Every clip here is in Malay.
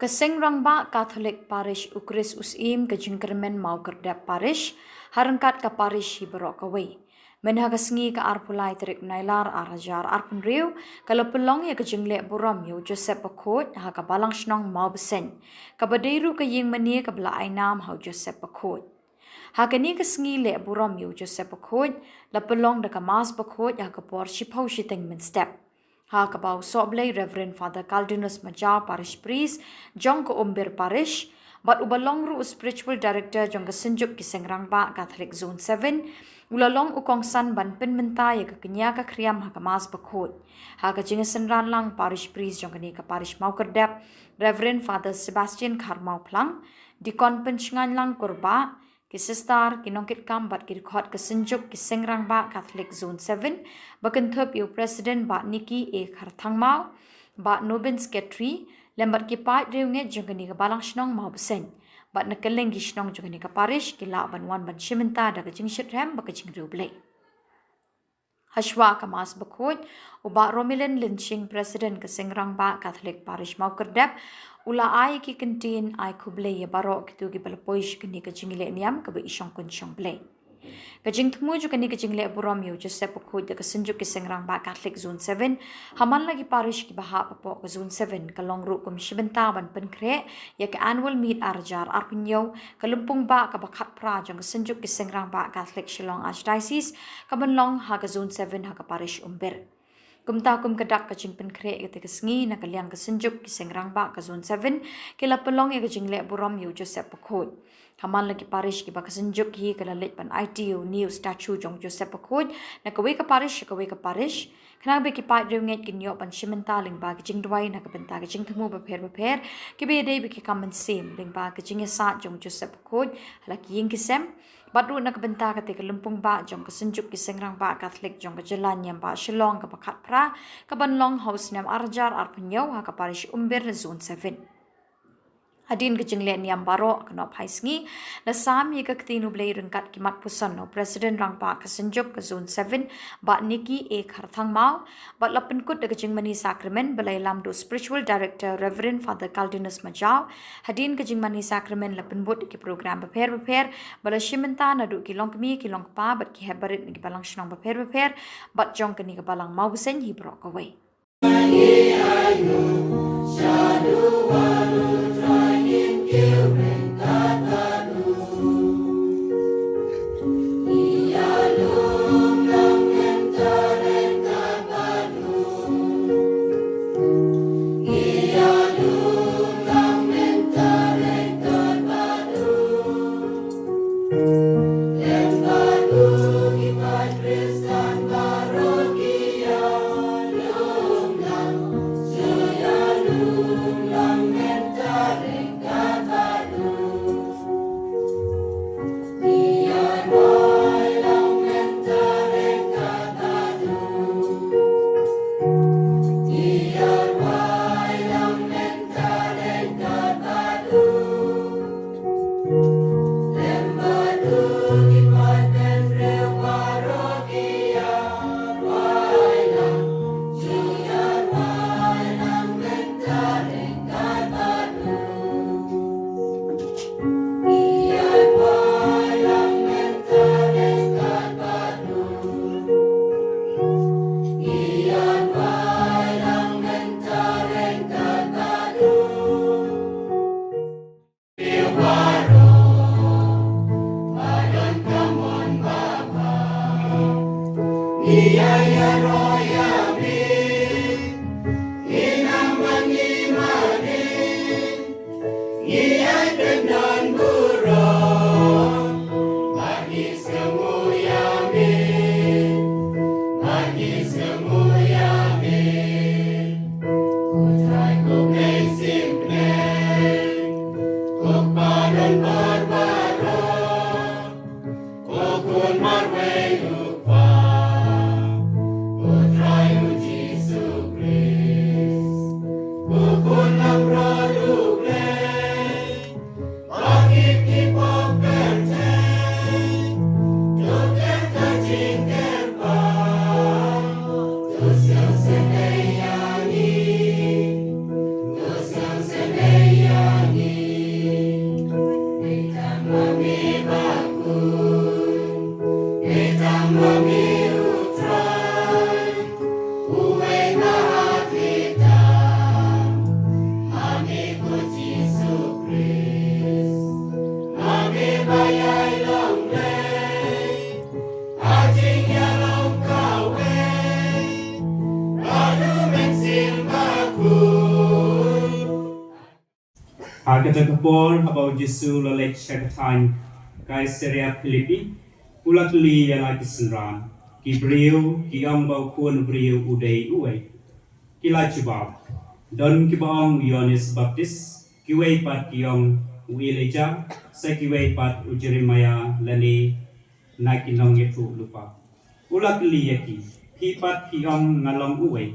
Keseng rangba Catholic Parish Ukris Usim ke Jingkermen mau kerdap parish harengkat ke parish hiberok kawai. Menhagasngi ke arpulai terik menailar arajar arpun riu kalau pelong ya ke jinglek buram yu Joseph Pakot ha ke balang shnong mau besen. Ke badiru ke ying meni ke bela ainam hau Joseph Pakot. Ha ke ni ke sengi lek buram yu Joseph Pakot la pelong de ke mas Pakot ha ke por shipau shiteng men step. Ha kabau soblay Reverend Father Caldinus Majau Parish Priest Jong ko Umber Parish but ubalong ru spiritual director jong ke senjuk ki Sengrangba Catholic Zone 7 ulalong ukong san ban pen menta ya ke kenya ka kriam ha ke mas bakot ha ke jinga senran lang Parish Priest jong ke ni ke Parish mau kerdap Reverend Father Sebastian Karmau Plang dikon penchengan lang kurba ki sistar ki nongkit kambat ki record ke senjuk ki Sengrangba Catholic Zone 7 bakan thup yu president ba Nikki A Kharthangmau ba Nobin Secretary lembat ki pai reunge jengani ke balang shnong mau besen ba nakeleng gi shnong jengani ke parish ki la ban wan ban shimenta da ke jing shitram ba ke jing ruble Hashwa Kamas Bakot, Uba Romilan Lynching President ke Sengrangba Catholic Parish mau kerdap, ula ai ki kentin ai kuble ya barok kitu ki palapoish kini ke jingle niam ke be isong kunsyong ble. Kajing temu juga ni kajing le buram yu Joseph Pakot ke senjuk ke Sengrangba Catholic Zone 7, haman lagi parish ki bahak papok ke Zone 7 ke longruk ke mishibenta ban penkre ya ke annual meet arjar arpunyo ke lumpung ba ke bakat pra jong ke senjuk ke Sengrangba Catholic Shillong Archdiocese ke benlong ha ke Zone 7 ha ke parish Umber. Kumta kum kedak ke jing penkre ke sengi na ke liang ke senjuk ke Sengrangba ke Zone 7 ke la pelong ya ke jing le buram yu Joseph Pakot. Haman lagi parish ki baka senjuk hi ke lalit pan ITU new statue jong Joseph Pakot na kawe ke parish kenang be ki pai reunget ki nyok pan shimenta ling ba ki jing dwai na ke benta ke jing temu beper ki be dei be ki kamen sim ling ba ke jing sa jong Joseph Pakot hala ki ying kisem Badu nak benta kate ke lumpung ba jong ke senjuk ki Sengrangba Catholic jong ke jalan yang ba Shillong ke pakat pra ke banlong house nam arjar arpenyau ha ke parish Umber Zone 7. Hadin ke jingle niam baro ke nop haisngi la sam ye ke ketinu blai rengkat kimat pusan no President Rangpa ke senjuk ke Zone 7 ba Nikki A Kharthangmau ba la penkut de ke jingmani sakramen belai lam do spiritual director Reverend Father Caldinus Majau hadin ke jingmani sakramen la penbut ki program beper bala shimenta na du ki long kemi ki long pa bat ki habarit ni ki balang shnong beper bat jong ke ni ke balang mau besen hi brok away Hakata kapor habau Jesu lalek syakatan Kaisaria Filipi ulakli yana kisenran ki brio ki ambau kun brio udai uai kila chibab don ki baong Yohanes Baptis ki wei pat ki ong Elijah sa ki wei pat Jeremiah lani na ki nong yetu lupa ulakli yaki ki pat ki ong ngalong uai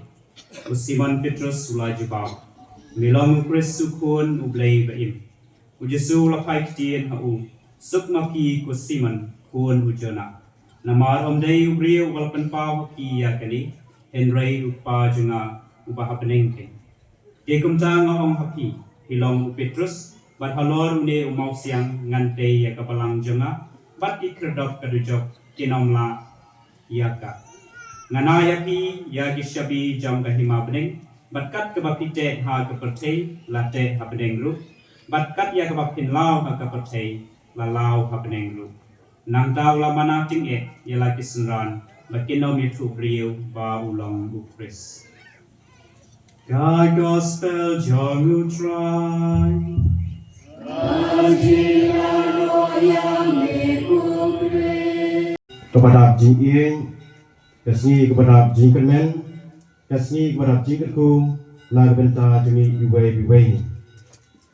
Simon Petrus ula jibab milong Kristu kun ublay baim. Ujesu lakai kitien hau suk maki ko Simon kun ujona. Namar omday ubriyo walpan pau ki yakani henry upa junga upa hapenengke. Kekum tanga ong hapi hilong Petrus bat halor une umau siang ngante yakapalang junga bat ikredok kadujok kinomla yaka. Ngana yaki yaki syabi jam kahima beneng batkat kebapite ha kepertei late ha beneng ru batkat ya kebapin lau ha kepertei la lau ha beneng ru nang tau la mana ting ya laki senran bakino mitu brio ba ulong ukris God gospel jangu try kepada Jing Ing, kasih kepada Jing Kermen, kasih kepada Jing Kerku, lagu benta jemi iwai,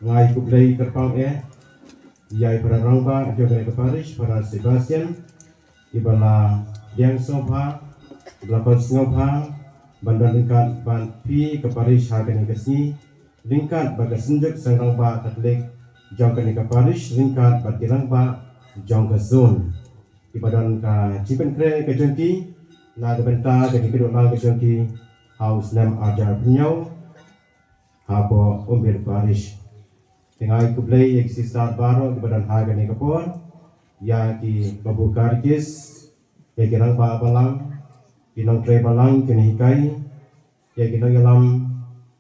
ngai kublai terpang yai para rangba jogai ke Paris para Sebastian, ibala Diang Sopha, belakon Singopha, bandan lingkat ban pi ke Paris hagan kasih, lingkat baga senjuk sang rangba Katolik, jangkan ke Paris lingkat bagi rangba jang ke zone. Ibadan ka Cipen Kre ke Jengki, na benta ke kedua ke Jengki, House Nam Ajar Penyau, Habo Umbir Paris. Tengah kublai eksistar baru kebadan harga ni kapor, ya ki babu karkis, ya kirang ba balang, kinong tre balang kini hikai, ya kinong yalam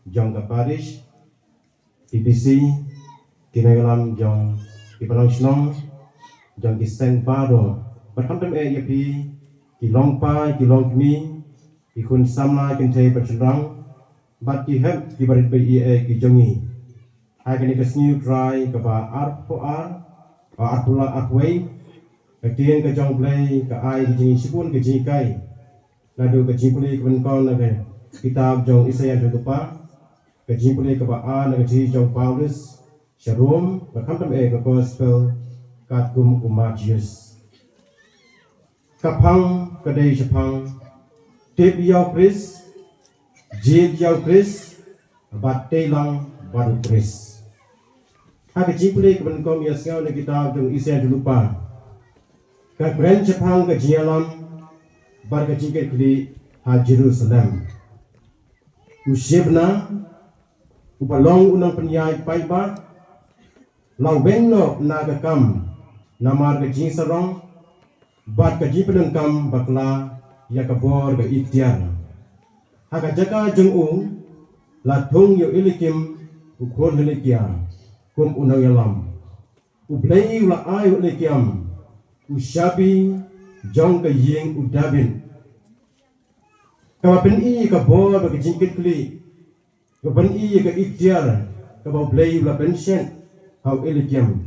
jong ke Paris, PPC, kinong yalam jong ibalang senong, jong kiseng baru. Berkantam yapi kilong pa kilong kmi ikun samla kente bercenderang bat ki heb ki barit bai ki jongi agani kasniu try kaba arpoar arpula arway ketien ke jong play ke ai di jingi sipun ke jingi kai ladu ke jingi puli ke benkong na kitab jong Isaiah tutupa ke jingi puli ke ba na ke jingi jong Paulus Sharom berkantam ke gospel katkum umajius kapang kadai Jepang tip yau Chris jid yau Chris bat telang baru Chris hak jipli kebenkong ya sekau na kita jong Isaiah lupa ka grand Jepang ke jialam bar ke jingket kli ha Jerusalem usibna upalong unang penyai paiba lau bengno na kam namar ke jing sarong bat kaji penengkam bakla ya kabor ke ikhtiar haka jaka jeng'u la thong yo ilikim ukon helikia kum unang yalam ublei ula ai ulikiam ushabi jong ke ying udabin kawapen i kabor ke jingkit kli kawapen i ke ikhtiar kabaw blei ula pension hau ilikiam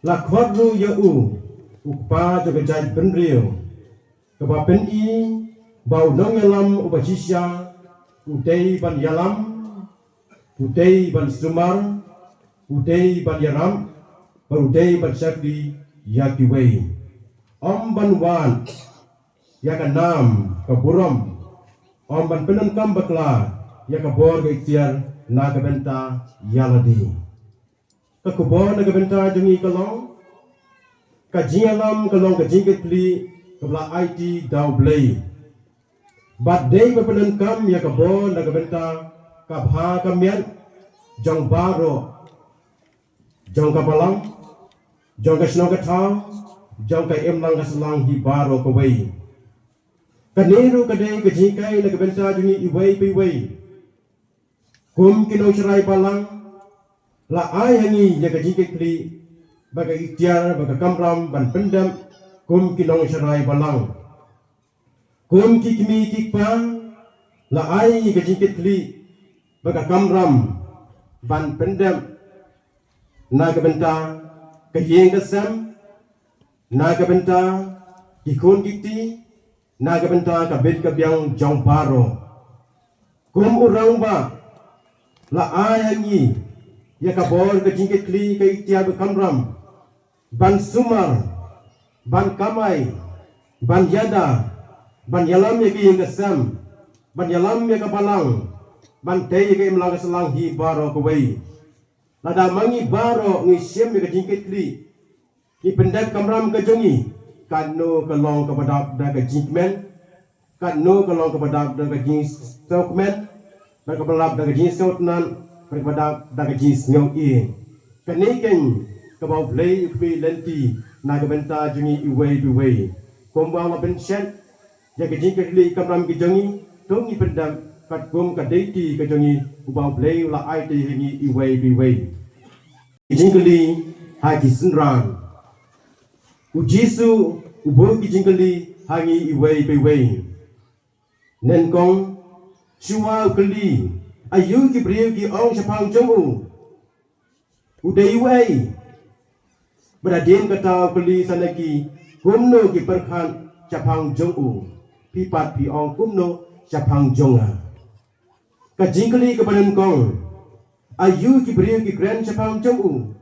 la khodru ya ukpa jaga jai benrio kebapen i bau nong yalam ubajisya udei ban yalam udei ban sumar udei ban yaram udei ban syakdi yakiwei om ban wan yakanam kaburam om ban penengkam bakla yakabor ke ikhtiar na kabenta yaladi kakubor na kabenta jengi kalong kajialam kalong kajingket pli kabla IT daw blay bat day berpenengkam ya kabon na kabenta kabha kamyan jong baro jong kapalang jong kasno katha jong kay emlang kasalang hi baro kaway kaniru kadai kajingkay na kabenta jungi iway piway kum kinong saray palang la ay hangi ya kajingket pli bagai ikhtiar bagai kamram ban pendam kum kinong sarai balang kum kikmi kikpang la ai ke jingkit li bagai kamram ban pendam naga benta kayeng kasam naga benta kikun kiti naga benta kabit kabyang jong paro kum urang ba la ayangi ya kabor ka jingkit kli kay tiago kamram ban sumar ban kamay ban yada ban yalam ya kayeng kasam ban yalam ya kapalang ban tay kay imlang kasalang hi baro kaway lada mangi baro ngi siem ya ka jingkit kli ki pendek kamram ka jongi kanu kalong kepada daga jingmen kanu kalong kepada daga jing stokmen berkebalap daga jing stotnan berkepada daga jing ngau i kaniken kabau play upi lenti naga benta jungi iway duway komba ma benchen ya ka jing kli kamram ki jongi tongi pendam kat kum ka deiti ka jongi ubau play la it hingi iway duway jing kli ha ki sunran Ujisu ubo ki jingkali hangi iway beway nen kong chua kali ayu ki priu ki ong chapang jongu udai way beradin kata kali sanaki kumno ki perkhan chapang jongu pipat pi ong kumno chapang jonga ka jingkali ka banan kong ayu ki priu ki grand chapang jongu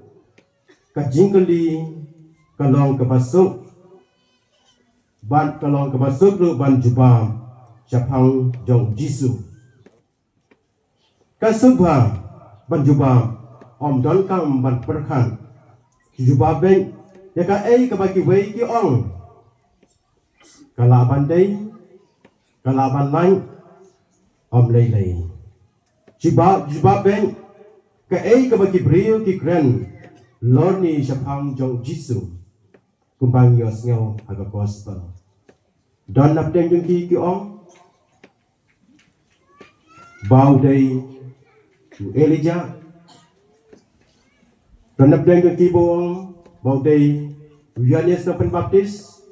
ka jingkali kalong kebasuk ban kalong kebasuk lu ban jubam chapang jong jisu kasubha ban jubam om don kam ban perkhan jubam ben ya ka ei ka bagi wei ki ong kala ban dei kala ban lain om lei lei jubam ben ka ei ka bagi brio ki kren lorni chapang jong jisu kumbang yos ngau aga gospel don nap deng jong ki ong bau dei tu Elijah don nap deng jong ki boong bau dei Yohanes na Pembaptis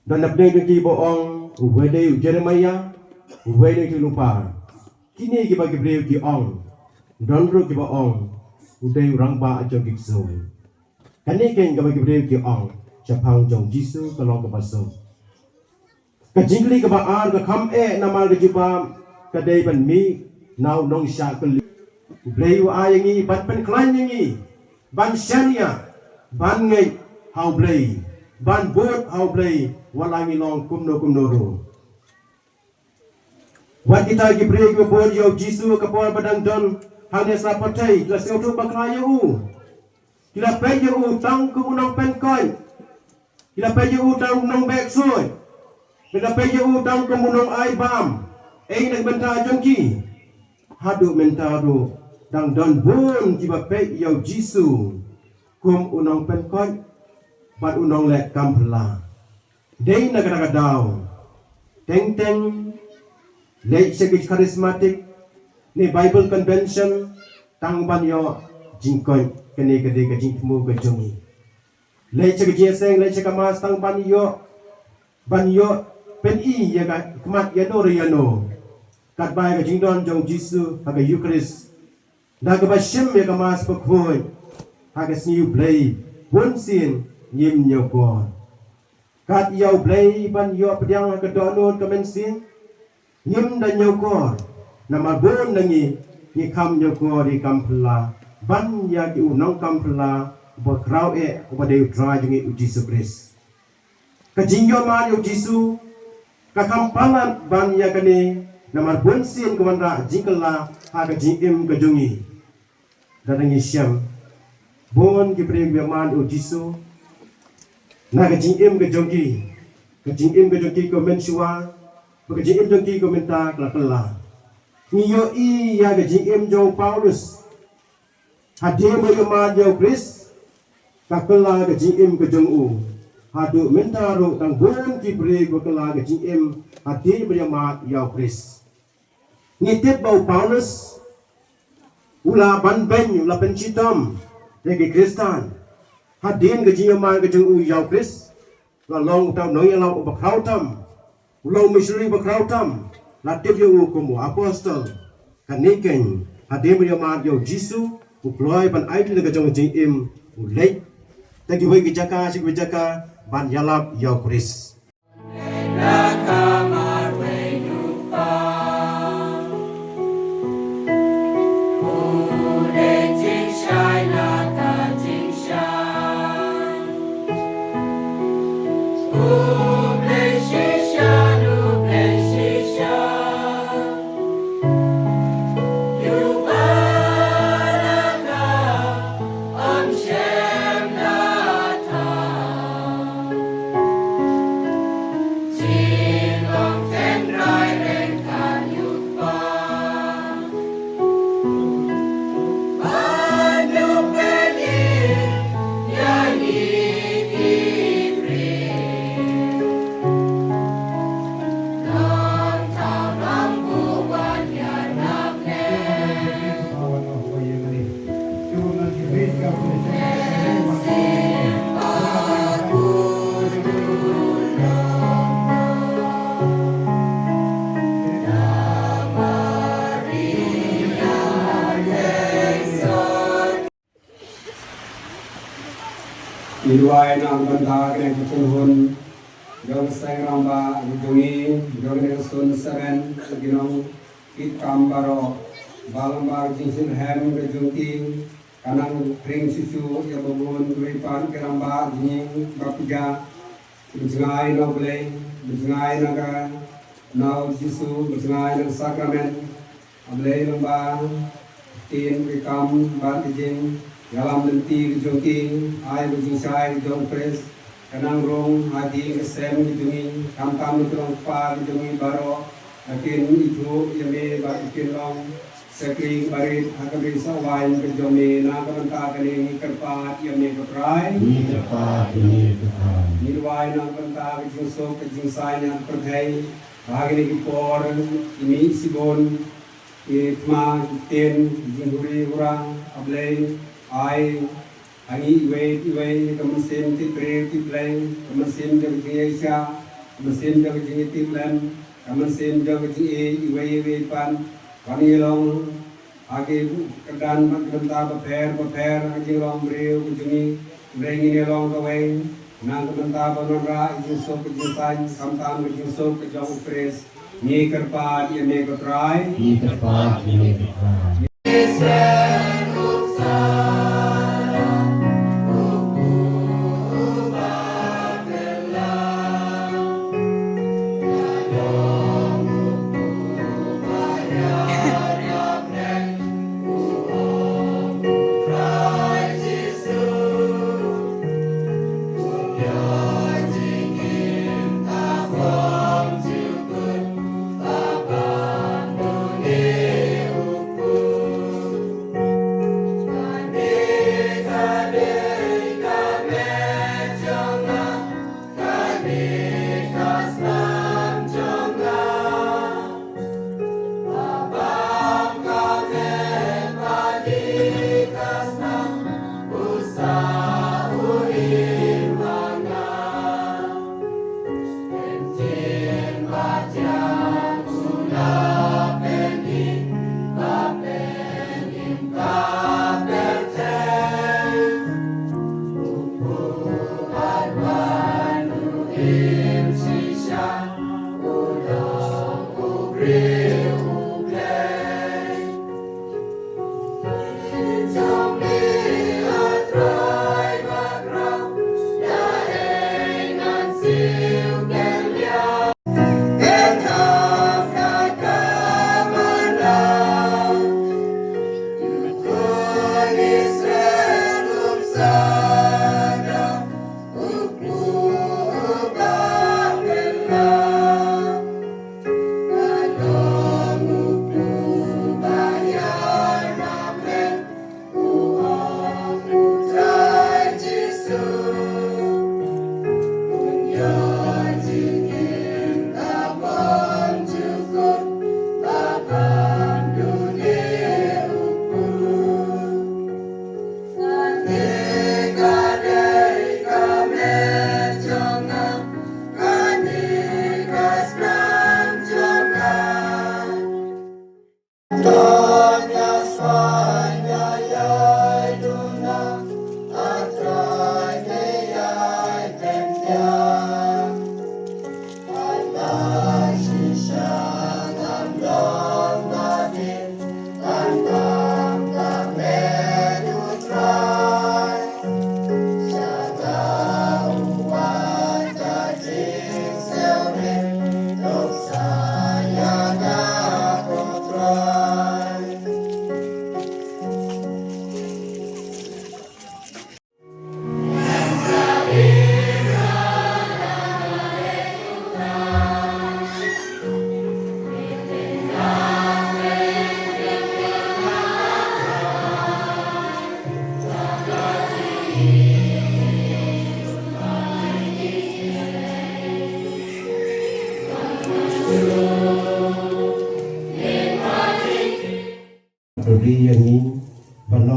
don nap deng jong ki boong uwe dei Jeremiah uwe dei tu lupa kini ki bagi beliau ki ong don ru ki boong udai urang ba ajong giksoy kani ken ka bagi beliau ki ong chapang jong jisu kalong ka baso ka jingli ka baan ka kam namal ka juba ka dei ban mi naw nong sha ka beliau ayangi ban pen klan yangi ban shania ban ngai how blay ban bot how blay walangi long kumno ro wat kita ki beliau ka bot yo jisu ka por badang don hanya sapatai la sing tu baklaya u kila peje u tang ku unang pen koi kila peje u tang unang bek soy kila peje u tang ku unang ai bam ei nak benta jongki hadu mentaro dang don bun ki ba pe yo jisu kum unang pen koi bat unang lek kampla dei nak kada daw teng lek segi charismatic ni Bible Convention tang ban yo jingkoi kene kede ke jingmu ke jongi le che ke seng le che mas tang ban yo pen i ya ga kmat ya no kat bai ke jingdon jong jisu ha ke Eucharist da ke ba shem ya ga mas pa khoi ha ke sniu play bun sin nyim nyo ko kat yo play ban yo pediang ke donon ke men sin nyim da nyo ko nama bon nangi ni kam nyoko di kampla ban ya ki unong kampla bo krau ba de dra jingi Jisu Kristus ka jingyo ma yo Jisu ka kampalan ban ya kane nama bon sin ko mandra jingkala ha ka jingim ka jungi dadangi syam bon ki prem ya man yo Jisu na ka jingim ka jongi ko mensua ka jingim jongi ko menta kala niyo i ya ga jingim jong Paulus hadir bagaimana jauh Chris kakela ga jingim ke jong u hadu mentaro tang bon ki bre kakela ga jingim hadir bagaimana jauh Chris ngitip bau Paulus ula ban ben ula pencitom lagi Kristen hadir ga jingim ke jong u jauh Chris la long tau noi la bakrautam ulau missionary bakrautam latip yo kumu apostol kaniken hadir bagaimana jauh Jisu ukloi ban idol ga jong jing im ulei tagi wei gejaka sik gejaka ban yalap ya kuris Iluai nang benda kena kepunhun jong seng ramba jungi jong ne sun seren ginong kit kambaro balambar jingsin hem ke jungti kanang pring susu ya babun kuipan ke ramba jing bapija bujngai no ble bujngai naga nau jisu bujngai nang sakramen able lamba tin ke kam bar jing dalam nanti jongki ai bujing sai jong pres kanang rong hadi kesem dijungi kam turong pa dijungi baro akin itu yame ba ikin long sekring barit hakabri sawain ke jome na kamanta kani kerpa yame kaprai ni kerpa ini kaprai ni wai na kamanta ke jingso ke jingsai na perthai bagini ki por ini sibon itma ten jinghuri urang ablei ai angi iwe kamasin ti pre ti plan kamasin de geisha kamasin de jingi ti plan kamasin de jingi iwe pan kani long age kedan magdanta beper age long breu jingi rengi ne long kawe nang kemanta banora iso ke jintan kamtam ke iso ke jong pres ni kerpa ye me kotrai ni kerpa ni kotrai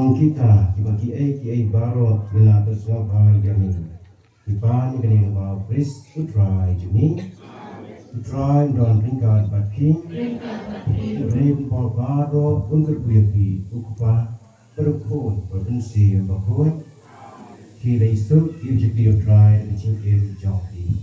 Bang kita bagi baro bila bersama jamin. Ipan kini nama Chris utrai juni. Utrai don ringkat baki. Rim por baro untuk buyaki ukupa berukun berbensi bakun. Kira isu kira utrai dan cincin jauhi.